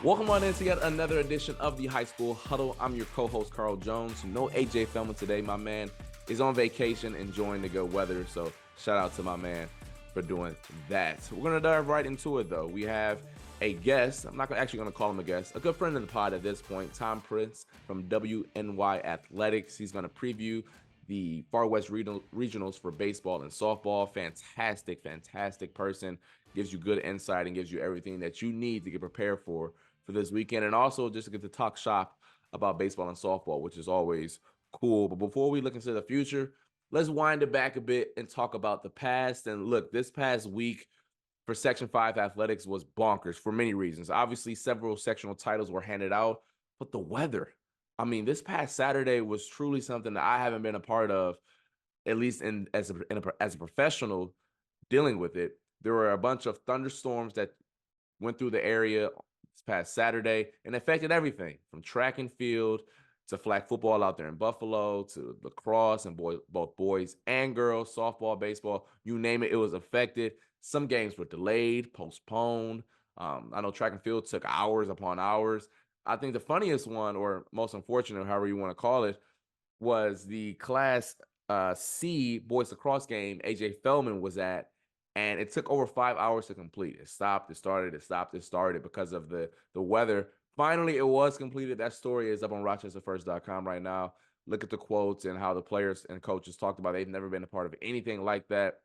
Welcome on in to yet another edition of the High School Huddle. I'm your co-host, Carl Jones. No AJ Feldman today. My man is on vacation, enjoying the good weather. So shout out to my man for doing that. We're going to dive right into it, though. We have a guest. I'm not actually going to call him a guest. A good friend of the pod at this point, Prince from WNY Athletics. He's going to preview the Far West Regionals for baseball and softball. Fantastic person. Gives you good insight and gives you everything that you need to get prepared for this weekend, and also just to get to talk shop about baseball and softball, which is always cool. But before we look into the future, let's wind it back a bit and talk about the past. And look, this past week for Section 5 athletics was bonkers for many reasons. Obviously, several sectional titles were handed out, but the weather. I mean, this past Saturday was truly something that I haven't been a part of, at least as a professional dealing with it. There were a bunch of thunderstorms that went through the area this past Saturday and affected everything from track and field to flag football out there in Buffalo to lacrosse and both boys and girls, softball, baseball, you name it, it was affected. Some games were delayed, postponed. I know track and field took hours upon hours. I think the funniest one, or most unfortunate, however you want to call it, was the Class C boys lacrosse game AJ Feldman was at. And it took over 5 hours to complete. It stopped, it started, it stopped, it started because of the weather. Finally, it was completed. That story is up on RochesterFirst.com right now. Look at the quotes and how the players and coaches talked about they've never been a part of anything like that.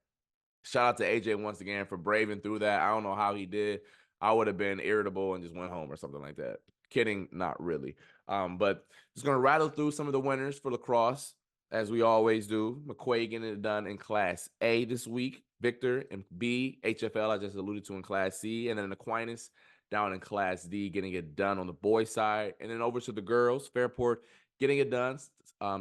Shout out to AJ once again for braving through that. I don't know how he did. I would have been irritable and just went home or something like that. Kidding, not really. But just going to rattle through some of the winners for lacrosse, as we always do. McQuay getting it done in Class A this week. Victor in B, HFL, I just alluded to in Class C, and then Aquinas down in Class D, getting it done on the boys' side. And then over to the girls, Fairport getting it done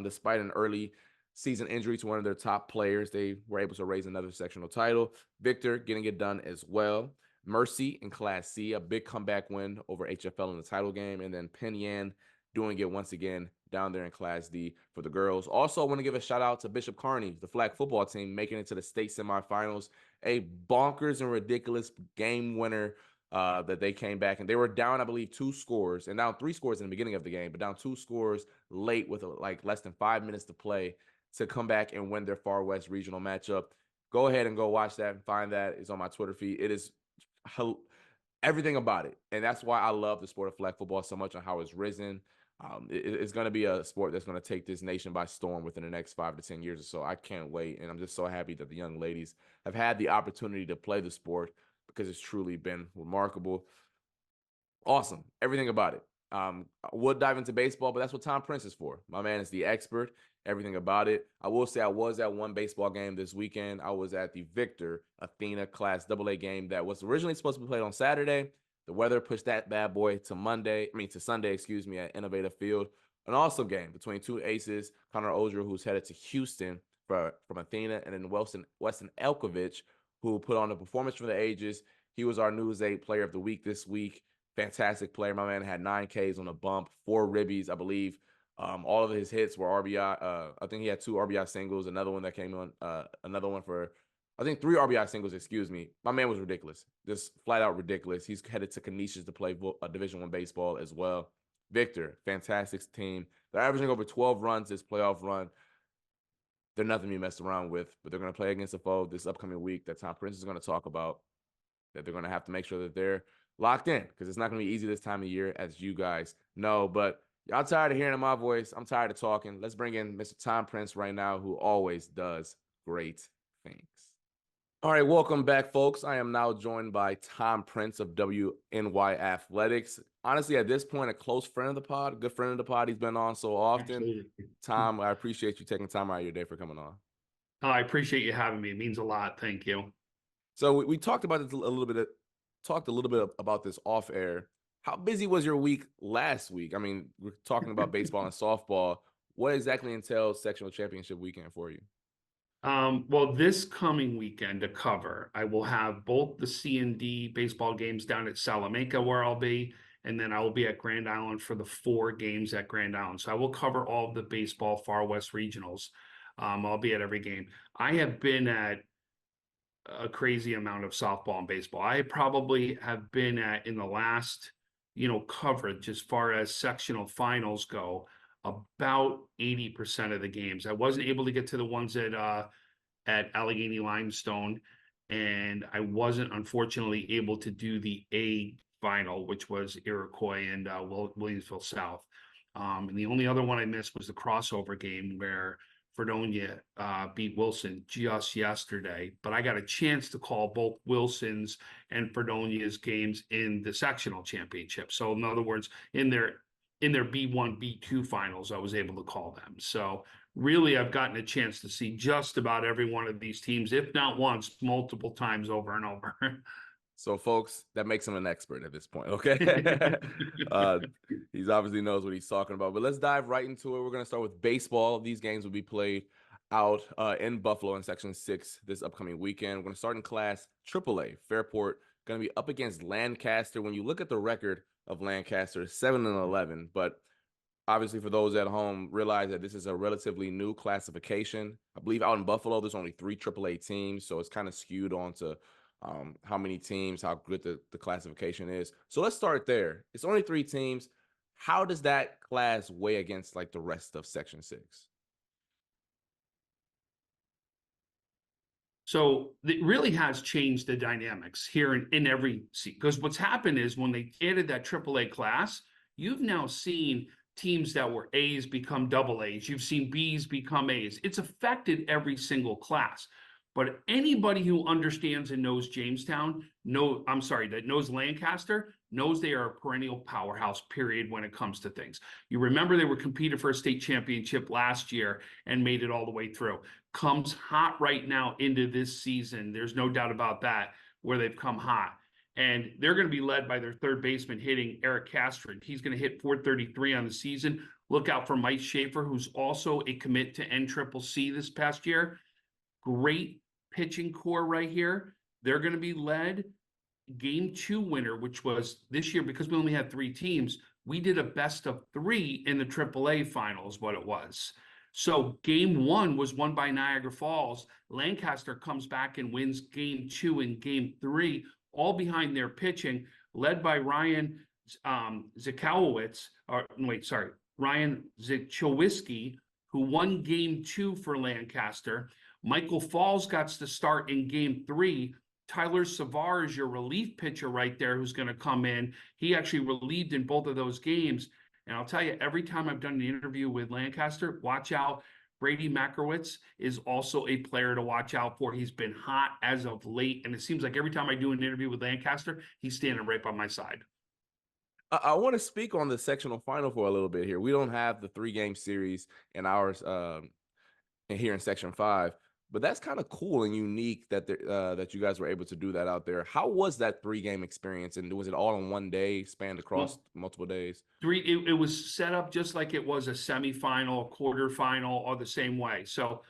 despite an early season injury to one of their top players. They were able to raise another sectional title. Victor getting it done as well. Mercy in Class C, a big comeback win over HFL in the title game. And then Penn Yan doing it once again down there in Class D for the girls. Also, I want to give a shout out to Bishop Kearney, the flag football team, making it to the state semifinals. A bonkers and ridiculous game winner that they came back, and they were down, I believe, 2 scores and down 3 scores in the beginning of the game, but down 2 scores late with like less than 5 minutes to play to come back and win their Far West regional matchup. Go ahead and go watch that and find that. It's on my Twitter feed. It is everything about it, and that's why I love the sport of flag football so much and how it's risen. It's going to be a sport that's going to take this nation by storm within the next 5 to 10 years or so. I can't wait, and I'm just so happy that the young ladies have had the opportunity to play the sport because it's truly been remarkable. Awesome, everything about it. We'll dive into baseball, but that's what Tom Prince is for. My man is the expert, everything about it. I will say I was at one baseball game this weekend. I was at the Victor Athena Class AA game that was originally supposed to be played on Saturday. The weather pushed that bad boy to Sunday, at Innovative Field. An awesome game between 2 aces, Connor Ozier, who's headed to Houston from Athena, and then Weston Elkovich, who put on a performance for the ages. He was our News 8 Player of the Week this week. Fantastic player. My man had 9 Ks on a bump, 4 ribbies, I believe. All of his hits were RBI. I think he had 2 RBI singles, another one that came on, another one for, I think 3 RBI singles, excuse me. My man was ridiculous, just flat out ridiculous. He's headed to Canisius to play Division I baseball as well. Victor, fantastic team. They're averaging over 12 runs this playoff run. They're nothing to be messed around with, but they're going to play against a foe this upcoming week that Tom Prince is going to talk about, that they're going to have to make sure that they're locked in because it's not going to be easy this time of year, as you guys know. But y'all tired of hearing my voice. I'm tired of talking. Let's bring in Mr. Tom Prince right now, who always does great things. All right, welcome back, folks. I am now joined by Tom Prince of WNY Athletics. Honestly, at this point, a close friend of the pod, a good friend of the pod. He's been on so often. Absolutely. Tom, I appreciate you taking time out of your day for coming on. I appreciate you having me. It means a lot. Thank you. So we talked about this a little bit about this off air. How busy was your week last week? I mean, we're talking about baseball and softball. What exactly entails sectional championship weekend for you? Well, this coming weekend to cover, I will have both the C and D baseball games down at Salamanca where I'll be, and then I will be at Grand Island for the 4 games at Grand Island. So I will cover all of the baseball Far West regionals. I'll be at every game. I have been at a crazy amount of softball and baseball. I probably have been at, in the last coverage as far as sectional finals go, about 80% of the games. I wasn't able to get to the ones at Allegheny Limestone, and I wasn't unfortunately able to do the A final, which was Iroquois and Williamsville South. And the only other one I missed was the crossover game where Fredonia beat Wilson just yesterday. But I got a chance to call both Wilson's and Fredonia's games in the sectional championship. So in other words, in their B1, B2 finals, I was able to call them. So really, I've gotten a chance to see just about every one of these teams, if not once, multiple times over and over. So, folks, that makes him an expert at this point, okay? He's obviously knows what he's talking about. But let's dive right into it. We're going to start with baseball. These games will be played out in Buffalo in Section 6 this upcoming weekend. We're going to start in Class AAA. Fairport going to be up against Lancaster. When you look at the record of Lancaster, 7-11, but obviously, for those at home, realize that this is a relatively new classification. I believe out in Buffalo, there's only 3 AAA teams, so it's kind of skewed onto how many teams, how good the classification is. So let's start there. It's only 3 teams. How does that class weigh against like the rest of Section 6? So it really has changed the dynamics here in every seat. Because what's happened is when they added that AAA class, you've now seen teams that were A's become double A's. You've seen B's become A's. It's affected every single class. But anybody who understands and knows Jamestown, that knows Lancaster, knows they are a perennial powerhouse, period, when it comes to things. You remember they were competing for a state championship last year and made it all the way through. Comes hot right now into this season. There's no doubt about that, where they've come hot. And they're going to be led by their third baseman hitting, Eric Castron. He's going to hit .433 on the season. Look out for Mike Schaefer, who's also a commit to NCCC this past year. Great pitching core right here. They're going to be led. Game 2 winner, which was this year, because we only had 3 teams, we did a best of 3 in the AAA finals, what it was. So game 1 was won by Niagara Falls. Lancaster comes back and wins game 2 and game 3, all behind their pitching, led by Ryan Ryan Zachowski, who won game 2 for Lancaster. Michael Falls got to start in game 3. Tyler Savar is your relief pitcher right there who's going to come in. He actually relieved in both of those games. And I'll tell you, every time I've done an interview with Lancaster, watch out. Brady Makrowitz is also a player to watch out for. He's been hot as of late. And it seems like every time I do an interview with Lancaster, he's standing right by my side. I want to speak on the sectional final for a little bit here. We don't have the 3-game series in ours here in Section 5. But that's kind of cool and unique that that you guys were able to do that out there. How was that 3-game experience? And was it all in one day, spanned across multiple days? It was set up just like it was a semifinal, quarterfinal, all the same way. So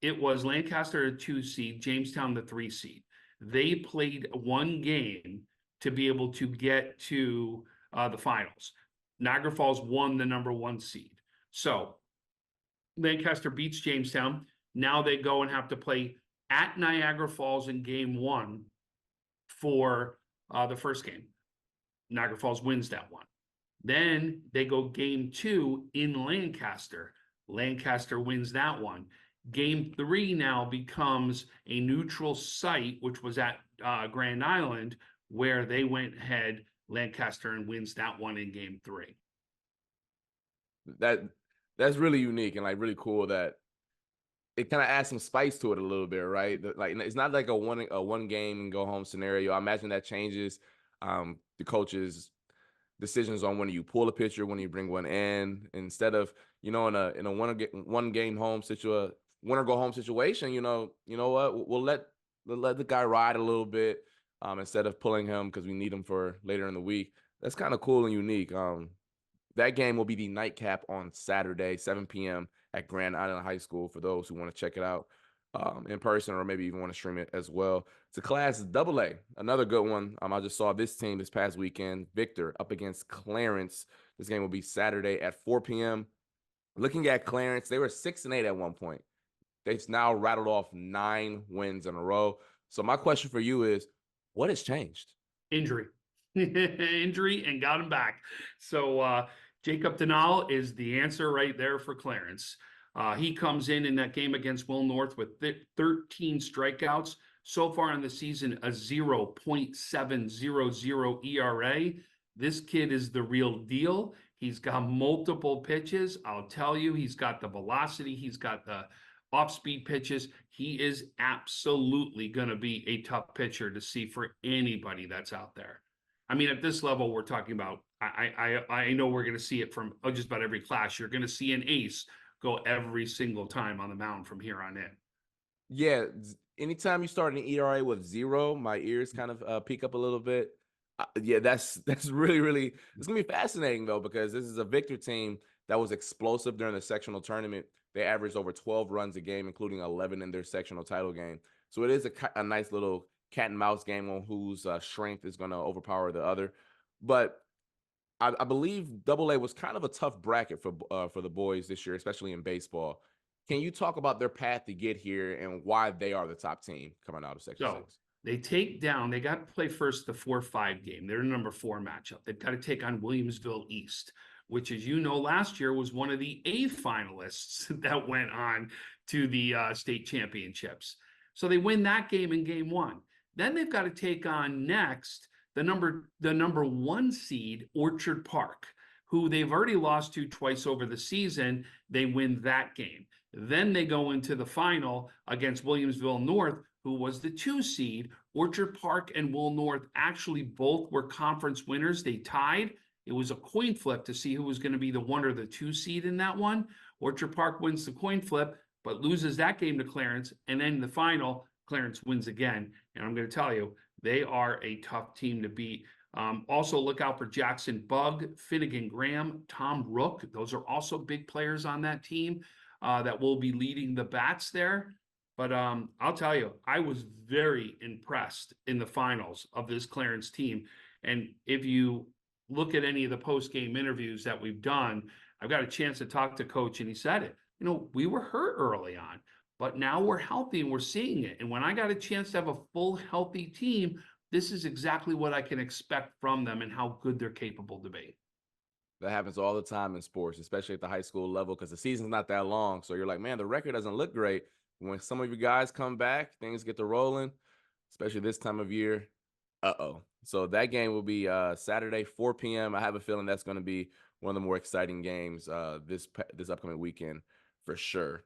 it was Lancaster, the 2 seed, Jamestown, the 3 seed. They played 1 game to be able to get to the finals. Niagara Falls won the number 1 seed. So Lancaster beats Jamestown. Now they go and have to play at Niagara Falls in game 1 for the first game. Niagara Falls wins that one. Then they go game 2 in Lancaster. Lancaster wins that one. Game 3 now becomes a neutral site, which was at Grand Island, where they went ahead, Lancaster, and wins that one in game 3. That's really unique and like really cool that it kind of adds some spice to it a little bit, right? Like it's not like a one game and go home scenario. I imagine that changes the coach's decisions on when you pull a pitcher, when you bring one in, instead of in a one game home situation, winner go home situation. You know what? We'll let the guy ride a little bit instead of pulling him because we need him for later in the week. That's kind of cool and unique. That game will be the nightcap on Saturday, 7 p.m. at Grand Island High School for those who want to check it out in person or maybe even want to stream it as well. It's a Class AA, another good one. I just saw this team this past weekend, Victor up against Clarence. This game will be Saturday at 4 p.m. Looking at Clarence, they were 6-8 at one point. They've now rattled off 9 wins in a row. So my question for you is, what has changed? Injury. injury and got him back. So Jacob Denal is the answer right there for Clarence. He comes in that game against Will North with 13 strikeouts. So far in the season, a 0.700 ERA. This kid is the real deal. He's got multiple pitches. I'll tell you, he's got the velocity. He's got the off-speed pitches. He is absolutely going to be a tough pitcher to see for anybody that's out there. I mean, at this level, we're talking about, I know we're going to see it from just about every class. You're going to see an ace go every single time on the mound from here on in. Yeah, anytime you start an ERA with 0, my ears kind of peak up a little bit. Yeah, that's really it's gonna be fascinating though, because this is a Victor team that was explosive during the sectional tournament. They averaged over 12 runs a game, including 11 in their sectional title game. So it is a nice little cat and mouse game on whose strength is going to overpower the other. But I believe Double A was kind of a tough bracket for the boys this year, especially in baseball. Can you talk about their path to get here and why they are the top team coming out of Section 6? They got to play first the 4-5 game. They're number 4 matchup. They've got to take on Williamsville East, which, as you know, last year was one of the A finalists that went on to the state championships. So they win that game in game 1. Then they've got to take on next the number 1 seed, Orchard Park, who they've already lost to twice over the season. They win that game. Then they go into the final against Williamsville North, who was the 2 seed. Orchard Park and Will North actually both were conference winners. They tied. It was a coin flip to see who was going to be the 1 or the 2 seed in that one. Orchard Park wins the coin flip, but loses that game to Clarence. And then in the final, Clarence wins again. And I'm going to tell you, they are a tough team to beat. Also, look out for Jackson Bug, Finnegan Graham, Tom Rook. Those are also big players on that team that will be leading the bats there. But I'll tell you, I was very impressed in the finals of this Clarence team. And if you look at any of the post-game interviews that we've done, I've got a chance to talk to Coach, and he said it. You know, we were hurt early on, but now we're healthy and we're seeing it. And when I got a chance to have a full, healthy team, this is exactly what I can expect from them and how good they're capable to be. That happens all the time in sports, especially at the high school level, because the season's not that long. So you're like, man, the record doesn't look great. When some of you guys come back, things get to rolling, especially this time of year. So that game will be Saturday, 4 p.m. I have a feeling that's going to be one of the more exciting games this upcoming weekend for sure.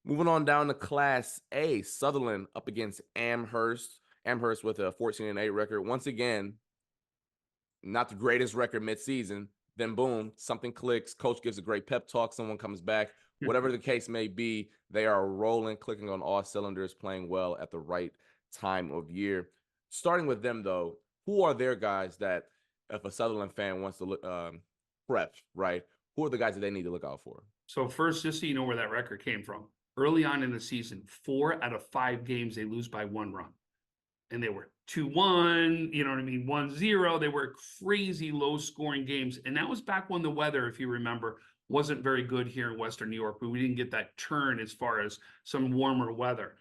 Moving on down to Class A, Sutherland up against Amherst. Amherst with a 14-8 record. Once again, not the greatest record midseason. Then boom, something clicks. Coach gives a great pep talk. Someone comes back. Whatever the case may be, they are rolling, clicking on all cylinders, playing well at the right time of year. Starting with them, though, who are their guys that if a Sutherland fan wants to look prep, right? Who are the guys that they need to look out for? So first, just so you know where that record came from. Early on in the season, 4 out of 5 games, they lose by 1 run. And they were 2-1, you know what I mean, 1-0. They were crazy low-scoring games. And that was back when the weather, if you remember, wasn't very good here in Western New York. But we didn't get that turn as far as some warmer weather.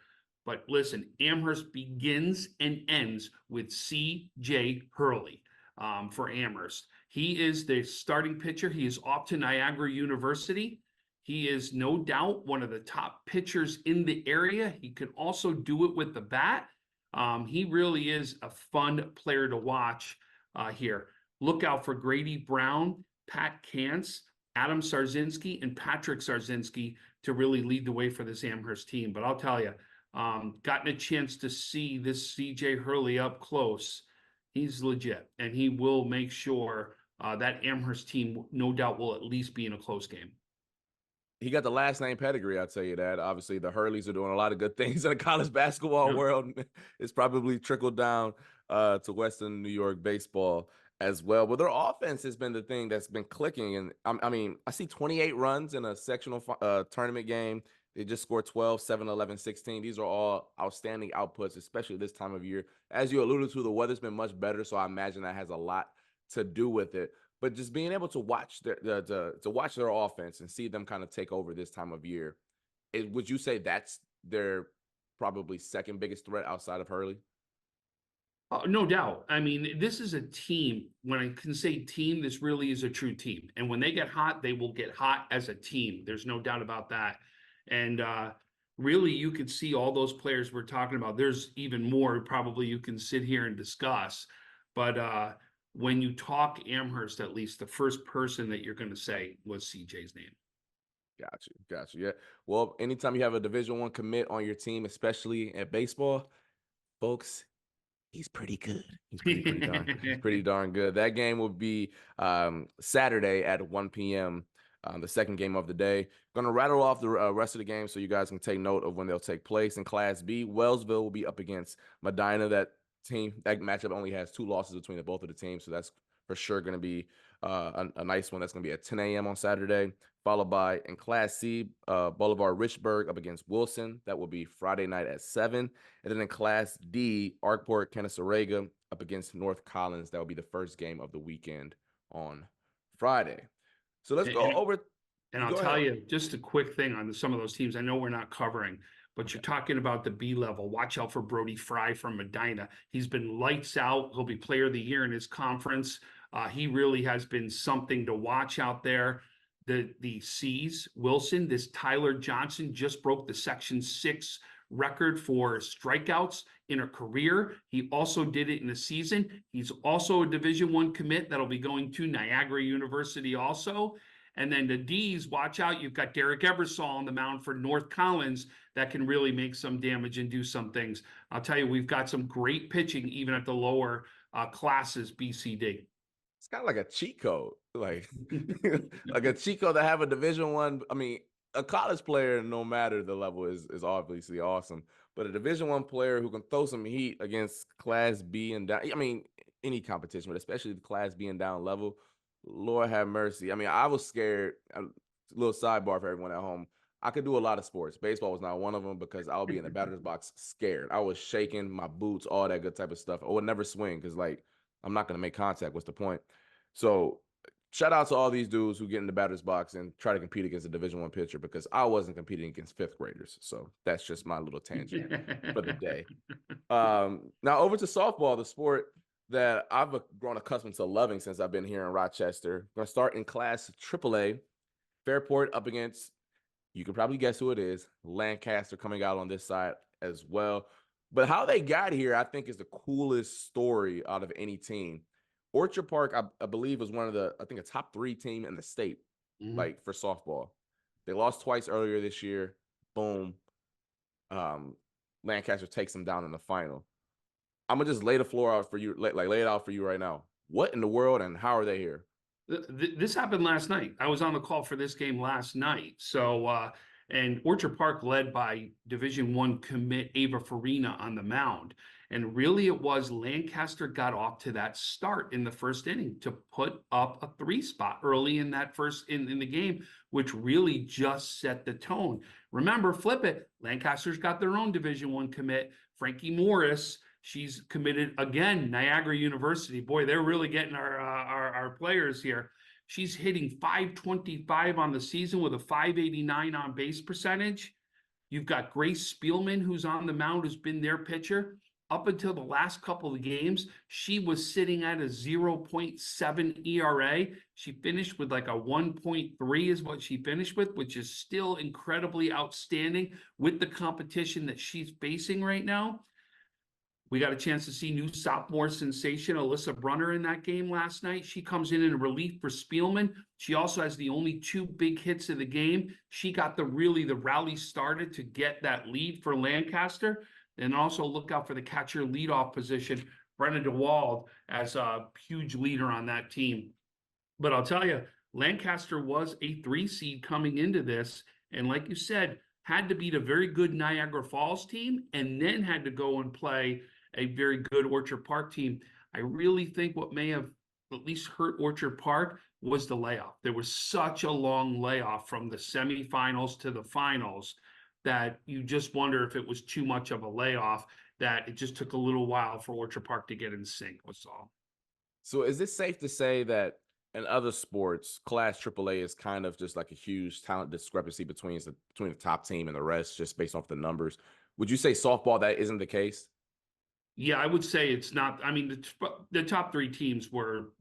But listen, Amherst begins and ends with C.J. Hurley for Amherst. He is the starting pitcher. He is off to Niagara University. He is no doubt one of the top pitchers in the area. He can also do it with the bat. He really is a fun player to watch here. Look out for Grady Brown, Pat Kantz, Adam Sarzinski, and Patrick Sarzinski to really lead the way for this Amherst team. But I'll tell you, gotten a chance to see this C.J. Hurley up close. He's legit, and he will make sure that Amherst team, no doubt, will at least be in a close game. He got the last name pedigree, I'll tell you that. Obviously, the Hurleys are doing a lot of good things in the college basketball world. It's probably trickled down to Western New York baseball as well. But their offense has been the thing that's been clicking. And I mean, I see 28 runs in a sectional tournament game. They just scored 12, 7, 11, 16. These are all outstanding outputs, especially this time of year. As you alluded to, the weather's been much better, so I imagine that has a lot to do with it. But just being able to watch to watch their offense and see them kind of take over this time of year, would you say that's their probably second biggest threat outside of Hurley? No doubt. I mean, this is a team. When I can say team, this really is a true team. And when they get hot, they will get hot as a team. There's no doubt about that. And really, you could see all those players we're talking about. There's even more probably you can sit here and discuss. But when you talk Amherst, at least the first person that you're going to say was CJ's name. Got you. Yeah. Well, anytime you have a Division I commit on your team, especially at baseball, folks, he's pretty good. He's pretty darn good. That game will be Saturday at 1 p.m. The second game of the day. Going to rattle off the rest of the game so you guys can take note of when they'll take place. In Class B, Wellsville will be up against Medina. That matchup only has 2 losses between both of the teams, so that's for sure going to be a nice one. That's going to be at 10 a.m. on Saturday, followed by in Class C, Bolivar-Richburg up against Wilson. That will be Friday night at 7. And then in Class D, Arkport-Canaseraga up against North Collins. That will be the first game of the weekend on Friday. So let's go over. And I'll tell you just a quick thing on some of those teams. I know we're not covering, but you're talking about the B level. Watch out for Brody Fry from Medina. He's been lights out. He'll be player of the year in his conference. He really has been something to watch out there. The C's, Wilson, this Tyler Johnson just broke the Section 6 record for strikeouts in a career. He also did it in a season. He's also a Division I commit that'll be going to Niagara University also. And then the D's, watch out. You've got Derek Ebersol on the mound for North Collins that can really make some damage and do some things. I'll tell you, we've got some great pitching even at the lower classes, BCD. It's kind of like a cheat code, like like a cheat code to have a Division I. I mean, a college player, no matter the level, is obviously awesome. But a Division I player who can throw some heat against Class B and down, I mean, any competition, but especially the Class B and down level, Lord have mercy. I mean, I was scared. A little sidebar for everyone at home. I could do a lot of sports. Baseball was not one of them because I would be in the batter's box scared. I was shaking, my boots, all that good type of stuff. I would never swing because, like, I'm not going to make contact. What's the point? So shout out to all these dudes who get in the batter's box and try to compete against a Division I pitcher because I wasn't competing against 5th graders. So that's just my little tangent for the day. Now over to softball, the sport that I've grown accustomed to loving since I've been here in Rochester. I'm going to start in Class AAA. Fairport up against, you can probably guess who it is, Lancaster coming out on this side as well. But how they got here, I think, is the coolest story out of any team. Orchard Park, I believe, was one of I think a top 3 team in the state, like for softball. They lost twice earlier this year. Boom. Lancaster takes them down in the final. I'm gonna just lay the floor out for you, lay it out for you right now. What in the world and how are they here? This happened last night. I was on the call for this game last night. So, and Orchard Park led by Division I commit Ava Farina on the mound. And really it was Lancaster got off to that start in the first inning to put up a 3 spot early in that first in the game, which really just set the tone. Remember, flip it. Lancaster's got their own Division I commit, Frankie Morris. She's committed again, Niagara University. Boy, they're really getting our players here. She's hitting .525 on the season with a .589 on base percentage. You've got Grace Spielman, who's on the mound, who's been their pitcher. Up until the last couple of games, she was sitting at a 0.7 ERA. She finished with like a 1.3 is what she finished with, which is still incredibly outstanding with the competition that she's facing right now. We got a chance to see new sophomore sensation Alyssa Brunner in that game last night. She comes in relief for Spielman. She also has the only 2 big hits of the game. She got the rally started to get that lead for Lancaster. And also look out for the catcher leadoff position, Brenna DeWald, as a huge leader on that team. But I'll tell you, Lancaster was a 3 seed coming into this. And like you said, had to beat a very good Niagara Falls team and then had to go and play a very good Orchard Park team. I really think what may have at least hurt Orchard Park was the layoff. There was such a long layoff from the semifinals to the finals that you just wonder if it was too much of a layoff, that it just took a little while for Orchard Park to get in sync, was all. So is it safe to say that in other sports, Class AAA is kind of just like a huge talent discrepancy between the top team and the rest, just based off the numbers? Would you say softball that isn't the case? Yeah, I would say it's not. I mean, the top three teams were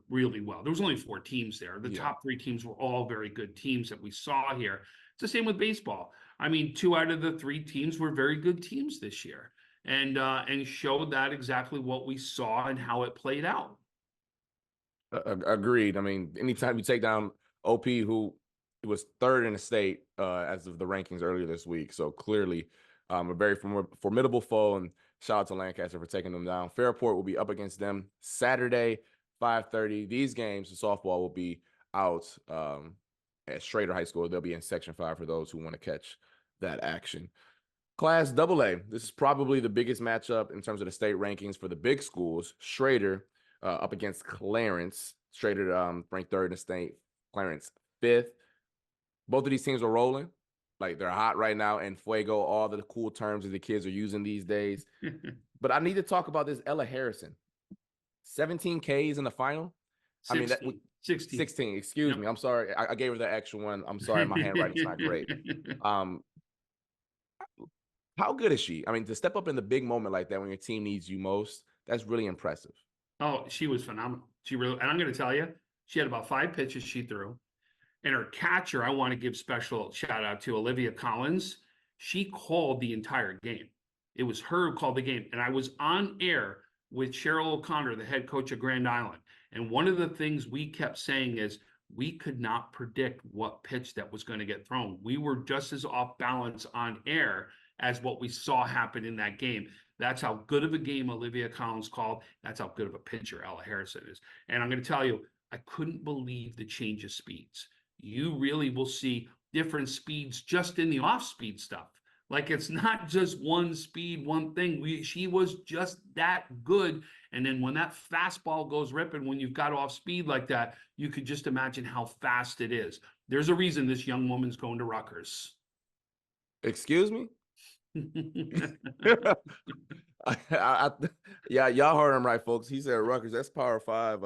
really well. There was only four teams there. The Yeah. top three teams were all very good teams that we saw here. It's the same with baseball. I mean, two out of the three teams were very good teams this year, and showed that exactly what we saw and how it played out. Agreed. I mean, anytime you take down OP, who was third in the state as of the rankings earlier this week, so clearly a very formidable foe. And shout out to Lancaster for taking them down. Fairport will be up against them Saturday, 5:30. These games, the softball will be out at Schroeder High School. They'll be in Section 5 for those who want to catch that action. Class AA. This is probably the biggest matchup in terms of the state rankings for the big schools. Schroeder up against Clarence. Schroeder ranked third in the state. Clarence fifth. Both of these teams are rolling. Like, they're hot right now. And fuego, all the cool terms that the kids are using these days. But I need to talk about this Ella Harrison. 17 Ks in the final. 16, I mean, 16. 16. Excuse me. I'm sorry. I gave her the extra one. I'm sorry. My handwriting's not great. How good is she? I mean, to step up in the big moment like that when your team needs you most, that's really impressive. Oh, she was phenomenal. She really, and I'm going to tell you, she had about 5 pitches she threw. And her catcher, I want to give special shout out to Olivia Collins. She called the entire game. It was her who called the game. And I was on air with Cheryl O'Connor, the head coach of Grand Island. And one of the things we kept saying is we could not predict what pitch that was going to get thrown. We were just as off balance on air as what we saw happen in that game. That's how good of a game Olivia Collins called. That's how good of a pitcher Ella Harrison is. And I'm going to tell you, I couldn't believe the change of speeds. You really will see different speeds just in the off-speed stuff. Like, it's not just one speed, one thing. She was just that good. And then when that fastball goes ripping, when you've got off speed like that, you could just imagine how fast it is. There's a reason this young woman's going to Rutgers. Excuse me? Yeah, y'all heard him right, folks. He said Rutgers. That's Power 5,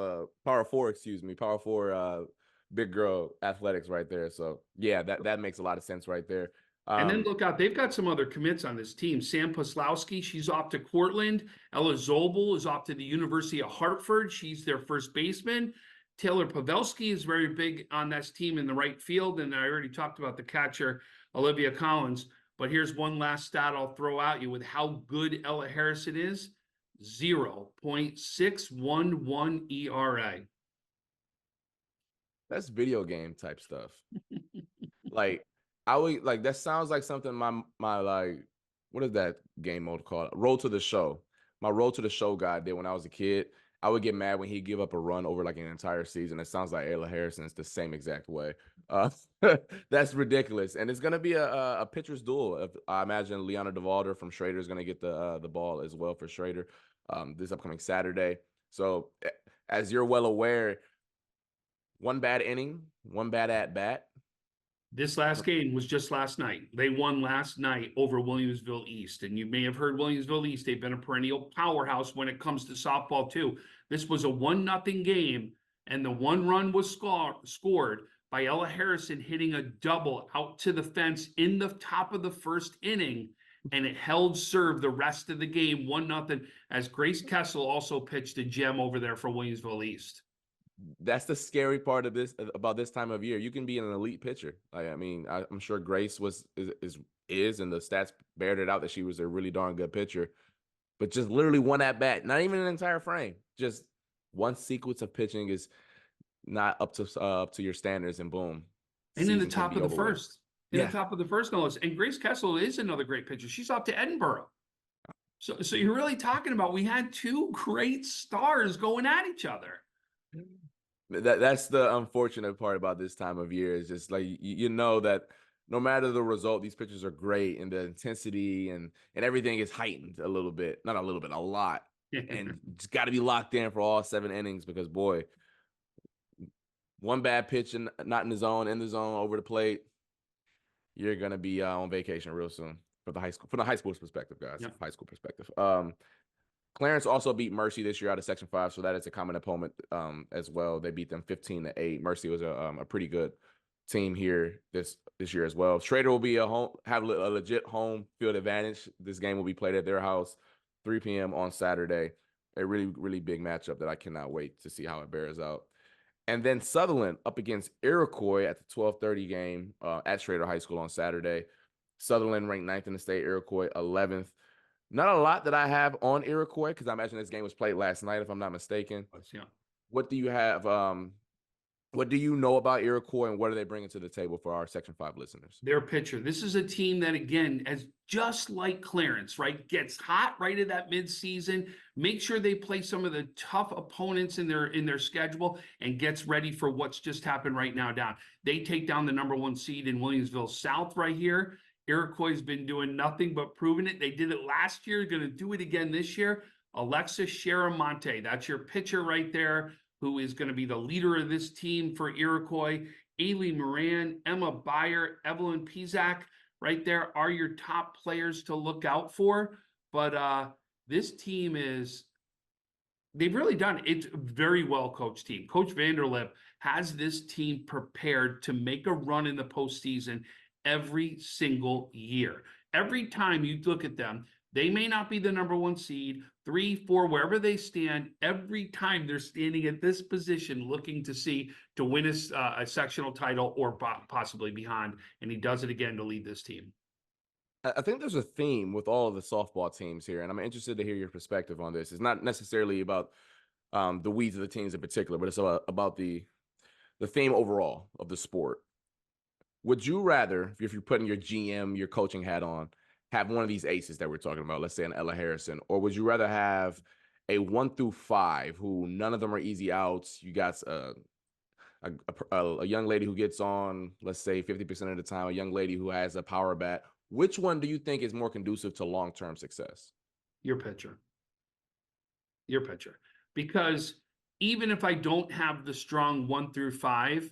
Power 4, excuse me, Power 4 big girl athletics right there. So yeah, that makes a lot of sense right there. And then look out, they've got some other commits on this team. Sam Poslowski, she's off to Cortland. Ella Zobel is off to the University of Hartford. She's their first baseman. Taylor Pavelski is very big on this team in the right field. And I already talked about the catcher, Olivia Collins. But here's one last stat I'll throw at you with how good Ella Harrison is. 0.611 ERA. That's video game type stuff. Like, I would like, that sounds like something my like, what is that game mode called? Road to the Show. My Road to the Show guy did when I was a kid. I would get mad when he'd give up a run over like an entire season. It sounds like Ayla Harrison is the same exact way. That's ridiculous. And it's gonna be a pitcher's duel. I imagine Liana DeValder from Schroeder is gonna get the ball as well for Schroeder this upcoming Saturday. So as you're well aware, one bad inning, one bad at bat. This last game was just last night. They won last night over Williamsville East. And you may have heard Williamsville East. They've been a perennial powerhouse when it comes to softball, too. This was a 1-0 game, and the one run was scored by Ella Harrison hitting a double out to the fence in the top of the first inning. And it held serve the rest of the game, 1-0, as Grace Kessel also pitched a gem over there for Williamsville East. That's the scary part of this about this time of year. You can be an elite pitcher. I mean, I'm sure Grace is, and the stats bared it out that she was a really darn good pitcher. But just literally one at bat, not even an entire frame, just one sequence of pitching is not up to your standards, and boom. And in the top of the first, the top of the first, no less. And Grace Kessel is another great pitcher. She's off to Edinburgh. So you're really talking about, we had two great stars going at each other. That's the unfortunate part about this time of year, is just like, you know that no matter the result, these pitchers are great, and the intensity and everything is heightened a little bit, not a little bit, a lot. And it's got to be locked in for all 7 innings, because boy, one bad pitch and not in the zone, over the plate, you're gonna be on vacation real soon from the high school's perspective, guys. Yep. High school perspective. Clarence also beat Mercy this year out of Section 5, so that is a common opponent as well. They beat them 15-8. Mercy was a pretty good team here this year as well. Schroeder will be have a legit home field advantage. This game will be played at their house. 3 p.m. on Saturday. A really, really big matchup that I cannot wait to see how it bears out. And then Sutherland up against Iroquois at the 12:30 game at Schroeder High School on Saturday. Sutherland ranked 9th in the state, Iroquois 11th. Not a lot that I have on Iroquois because I imagine this game was played last night, if I'm not mistaken. Yeah. What do you have? What do you know about Iroquois, and what are they bringing to the table for our Section 5 listeners? Their pitcher. This is a team that, again, as just like Clarence, right, gets hot right at that midseason, make sure they play some of the tough opponents in their schedule, and gets ready for what's just happened right now down. They take down the #1 seed in Williamsville South right here. Iroquois has been doing nothing but proving it. They did it last year, going to do it again this year. Alexis Sharamonte, that's your pitcher right there, who is going to be the leader of this team for Iroquois. Ailey Moran, Emma Beyer, Evelyn Pizak, right there are your top players to look out for. But this team they've really done it. It's a very well coached team. Coach Vanderlip has this team prepared to make a run in the postseason every single year. Every time you look at them, they may not be the #1 seed, 3, 4, wherever they stand. Every time they're standing at this position looking to win a sectional title or possibly beyond. And he does it again to lead this team. I think there's a theme with all of the softball teams here, and I'm interested to hear your perspective on this. It's not necessarily about the weeds of the teams in particular, but it's about the theme overall of the sport. Would you rather, if you're putting your GM, your coaching hat on, have one of these aces that we're talking about, let's say an Ella Harrison, or would you rather have a 1 through 5 who none of them are easy outs? You got a young lady who gets on, let's say 50% of the time, a young lady who has a power bat. Which one do you think is more conducive to long-term success? Your pitcher. Your pitcher. Because even if I don't have the strong 1 through 5,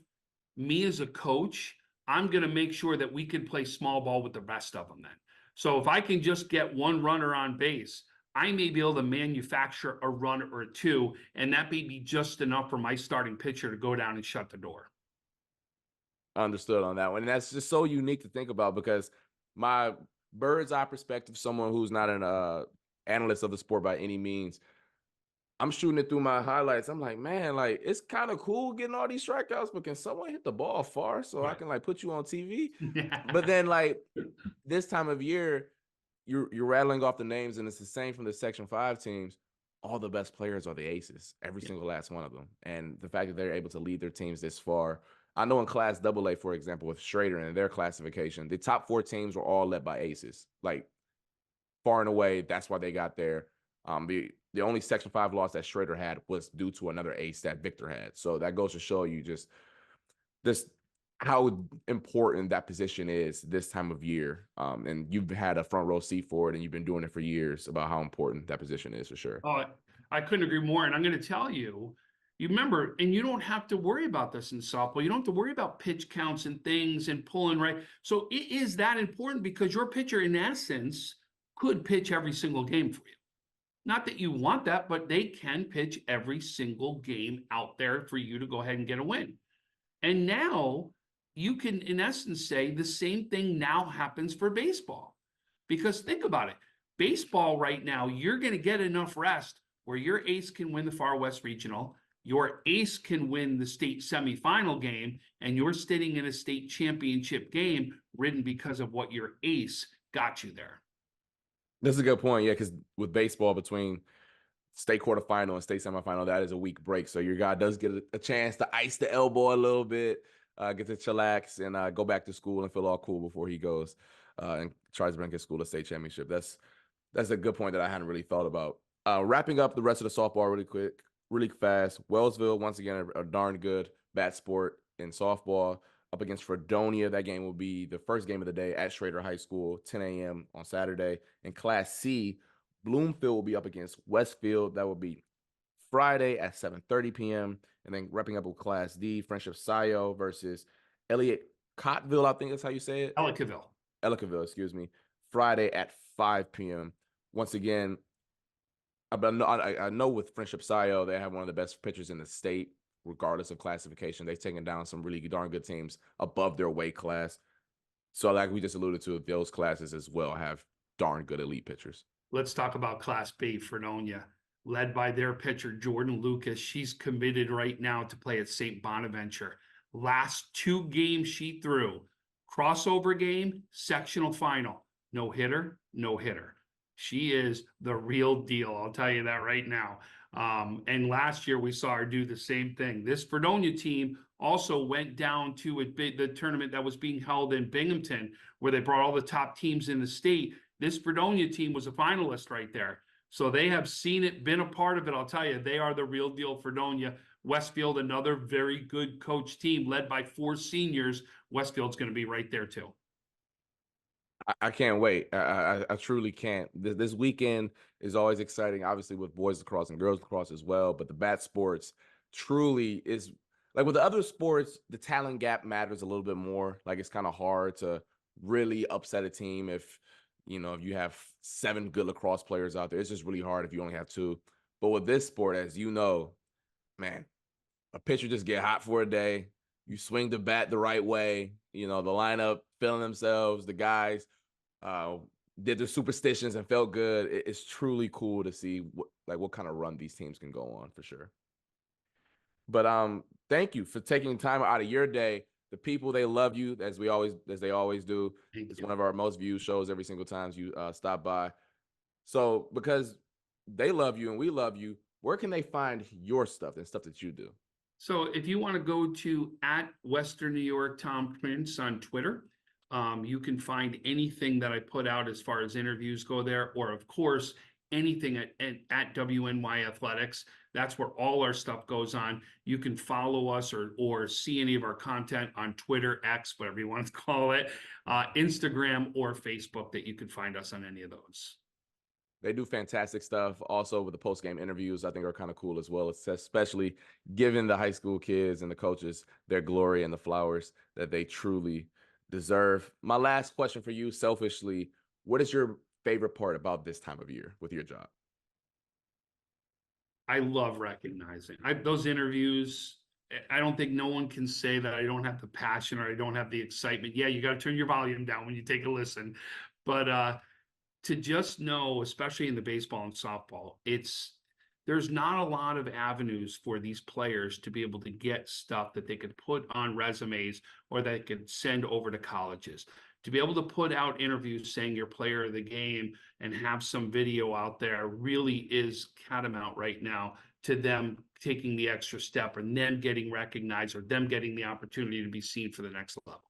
me as a coach, I'm going to make sure that we can play small ball with the rest of them then. So if I can just get one runner on base, I may be able to manufacture a run or two, and that may be just enough for my starting pitcher to go down and shut the door. Understood on that one. And that's just so unique to think about because my bird's eye perspective, someone who's not an analyst of the sport by any means, I'm shooting it through my highlights. I'm like, man, like it's kind of cool getting all these strikeouts, but can someone hit the ball far so I can like put you on TV? But then like this time of year, you're rattling off the names, and it's the same from the Section 5 teams. All the best players are the aces, every single last one of them. And the fact that they're able to lead their teams this far. I know in Class AA, for example, with Schroeder and their classification, the top 4 teams were all led by aces. Like far and away, that's why they got there. The only Section 5 loss that Schroeder had was due to another ace that Victor had. So that goes to show you just this how important that position is this time of year. And you've had a front row seat for it, and you've been doing it for years about how important that position is for sure. Oh, I couldn't agree more. And I'm going to tell you, you remember, and you don't have to worry about this in softball. You don't have to worry about pitch counts and things and pulling right. So it is that important because your pitcher, in essence, could pitch every single game for you. Not that you want that, but they can pitch every single game out there for you to go ahead and get a win. And now you can, in essence, say the same thing now happens for baseball. Because think about it. Baseball right now, you're going to get enough rest where your ace can win the Far West Regional, your ace can win the state semifinal game, and you're sitting in a state championship game ridden because of what your ace got you there. That's a good point. Yeah, because with baseball, between state quarterfinal and state semifinal, that is a week break. So your guy does get a chance to ice the elbow a little bit, get to chillax, and go back to school and feel all cool before he goes and tries to bring his school to state championship. That's a good point that I hadn't really thought about. Wrapping up the rest of the softball really quick, really fast. Wellsville, once again, a darn good bat sport in softball. Up against Fredonia. That game will be the first game of the day at Schroeder High School, 10 a.m. on Saturday. In Class C, Bloomfield will be up against Westfield. That will be Friday at 7:30 p.m. And then wrapping up with Class D, Friendship-Scio versus Ellicotville, I think that's how you say it. Ellicotville, excuse me. Friday at 5 p.m. Once again, I know with Friendship-Scio, they have one of the best pitchers in the state. Regardless of classification, they've taken down some really darn good teams above their weight class. So like we just alluded to, those classes as well have darn good elite pitchers. Let's talk about Class B, Fredonia, led by their pitcher, Jordan Lucas. She's committed right now to play at St. Bonaventure. Last 2 games she threw, crossover game, sectional final, no hitter, no hitter. She is the real deal. I'll tell you that right now. And last year we saw her do the same thing. This Fredonia team also went down to the tournament that was being held in Binghamton, where they brought all the top teams in the state. This Fredonia team was a finalist right there. So they have seen it, been a part of it. I'll tell you, they are the real deal. Fredonia. Westfield, another very good coach team led by 4 seniors. Westfield's going to be right there too. I can't wait. I truly can't. This weekend is always exciting, obviously with boys lacrosse and girls lacrosse as well. But the bat sports truly is like with the other sports, the talent gap matters a little bit more. Like it's kind of hard to really upset a team if you have 7 good lacrosse players out there. It's just really hard if you only have 2. But with this sport, as you know, man, a pitcher just get hot for a day. You swing the bat the right way. The lineup feeling themselves. The guys did their superstitions and felt good. It's truly cool to see what kind of run these teams can go on for sure. But thank you for taking time out of your day. The people, they love you as they always do. It's one of our most viewed shows every single time you stop by. So because they love you and we love you, where can they find your stuff and stuff that you do? So if you want to go to @Western New York Tom Prince on Twitter, you can find anything that I put out as far as interviews go there, or of course, anything at WNY Athletics. That's where all our stuff goes on. You can follow us or see any of our content on Twitter, X, whatever you want to call it, Instagram or Facebook, that you can find us on any of those. They do fantastic stuff. Also with the post-game interviews, I think are kind of cool as well, especially giving the high school kids and the coaches their glory and the flowers that they truly deserve. My last question for you, selfishly, what is your favorite part about this time of year with your job? I love recognizing those interviews. I don't think no one can say that I don't have the passion or I don't have the excitement. Yeah, you got to turn your volume down when you take a listen. But to just know, especially in the baseball and softball, there's not a lot of avenues for these players to be able to get stuff that they could put on resumes or they could send over to colleges. To be able to put out interviews saying you're player of the game and have some video out there really is catamount right now to them taking the extra step and them getting recognized or them getting the opportunity to be seen for the next level.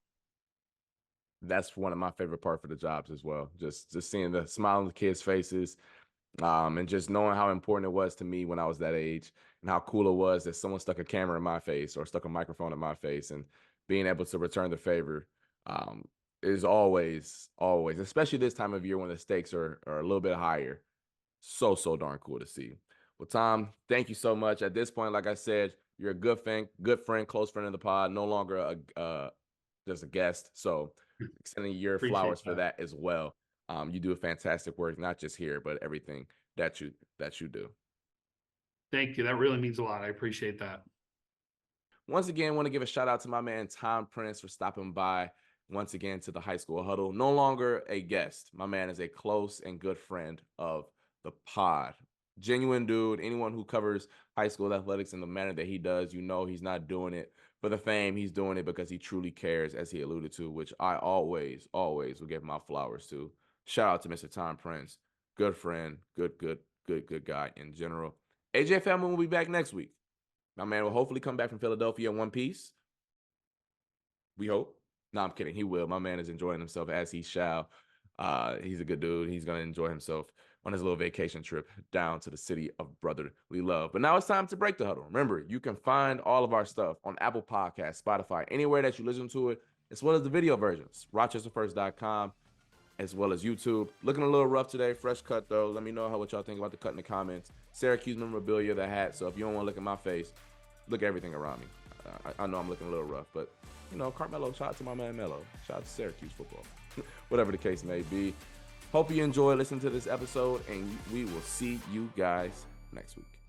That's one of my favorite parts for the jobs as well. Just seeing the smile on the kids' faces, and just knowing how important it was to me when I was that age and how cool it was that someone stuck a camera in my face or stuck a microphone in my face, and being able to return the favor is always, especially this time of year when the stakes are a little bit higher. So darn cool to see. Well, Tom, thank you so much. At this point, like I said, you're a good friend, close friend of the pod, no longer just a guest. So extending your flowers for that as well. You do a fantastic work, not just here, but everything that you do. Thank you. That really means a lot. I appreciate that. Once again, I want to give a shout out to my man Tom Prince for stopping by once again to the high school huddle. No longer a guest. My man is a close and good friend of the pod. Genuine dude. Anyone who covers high school athletics in the manner that he does, he's not doing it for the fame. He's doing it because he truly cares, as he alluded to, which I always will give my flowers to. Shout out to Mr. Tom Prince. Good friend, good guy in general. AJ Family will be back next week. My man will hopefully come back from Philadelphia in one piece. We hope. No, I'm kidding. He will. My man is enjoying himself as he shall. He's a good dude. He's going to enjoy himself on his little vacation trip down to the city of brotherly love. But now it's time to break the huddle. Remember, you can find all of our stuff on Apple Podcasts, Spotify, anywhere that you listen to it, as well as the video versions, rochesterfirst.com, as well as YouTube. Looking a little rough today. Fresh cut, though. Let me know what y'all think about the cut in the comments. Syracuse memorabilia, the hat. So if you don't want to look at my face, look at everything around me. I know I'm looking a little rough, but, Carmelo, shout out to my man Melo. Shout out to Syracuse football. Whatever the case may be. Hope you enjoy listening to this episode, and we will see you guys next week.